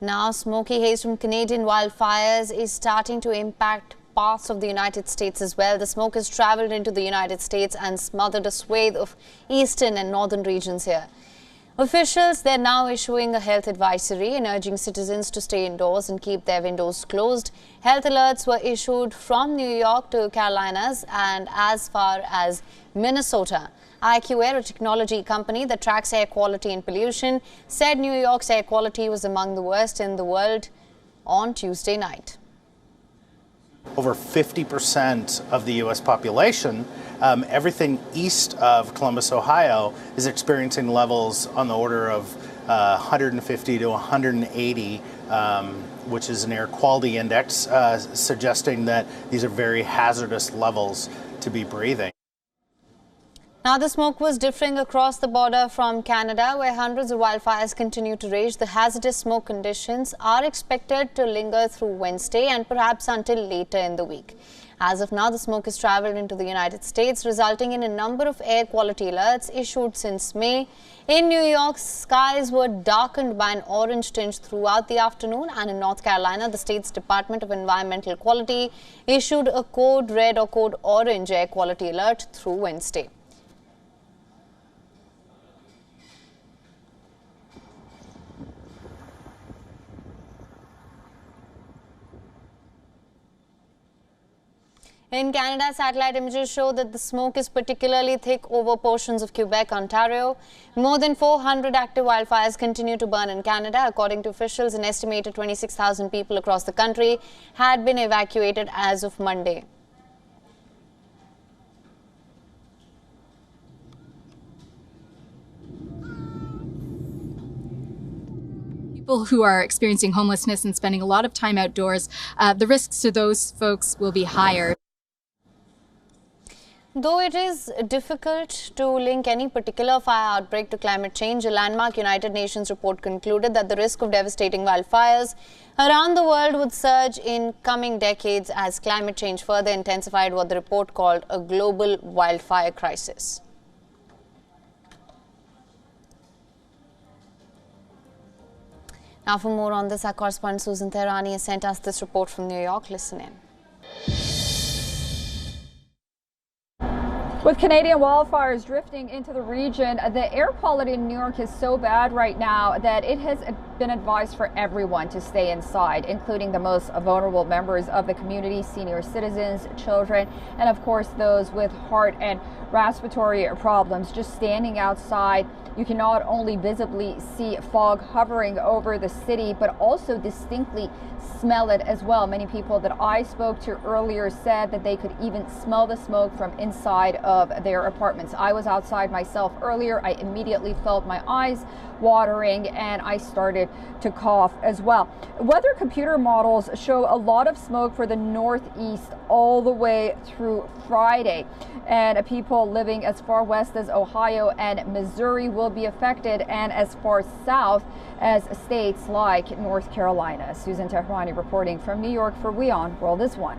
Now, smoky haze from Canadian wildfires is starting to impact parts of the United States as well. The smoke has traveled into the United States and smothered a swathe of eastern and northern regions here. Officials, they're now issuing a health advisory and urging citizens to stay indoors and keep their windows closed. Health alerts were issued from New York to Carolinas and as far as Minnesota. IQAir, a technology company that tracks air quality and pollution, said New York's air quality was among the worst in the world on Tuesday night. Over 50% of the U.S. population, everything east of Columbus, Ohio, is experiencing levels on the order of 150 to 180, which is an air quality index, suggesting that these are very hazardous levels to be breathing. Now, the smoke was differing across the border from Canada, where hundreds of wildfires continue to rage. The hazardous smoke conditions are expected to linger through Wednesday and perhaps until later in the week. As of now, the smoke has traveled into the United States, resulting in a number of air quality alerts issued since May. In New York, skies were darkened by an orange tinge throughout the afternoon, and in North Carolina, the state's Department of Environmental Quality issued a code red or code orange air quality alert through Wednesday. In Canada, satellite images show that the smoke is particularly thick over portions of Quebec, Ontario. More than 400 active wildfires continue to burn in Canada. According to officials, an estimated 26,000 people across the country had been evacuated as of Monday. People who are experiencing homelessness and spending a lot of time outdoors, the risks to those folks will be higher. Though it is difficult to link any particular fire outbreak to climate change, a landmark United Nations report concluded that the risk of devastating wildfires around the world would surge in coming decades as climate change further intensified what the report called a global wildfire crisis. Now, for more on this, our correspondent Susan Tehrani has sent us this report from New York. Listen in. With Canadian wildfires drifting into the region, the air quality in New York is so bad right now that it has been advised for everyone to stay inside, including the most vulnerable members of the community, senior citizens, children, and of course those with heart and respiratory problems. Just standing outside, you can not only visibly see fog hovering over the city, but also distinctly smell it as well. Many people that I spoke to earlier said that they could even smell the smoke from inside of their apartments. I was outside myself earlier. I immediately felt my eyes watering and I started to cough as well. Weather computer models show a lot of smoke for the northeast all the way through Friday. And people living as far west as Ohio and Missouri will be affected, and as far south as states like North Carolina. Susan Tehrani reporting from New York for WION World is One.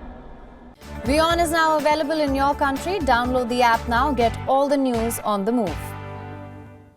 WION is now available in your country. Download the app now. Get all the news on the move.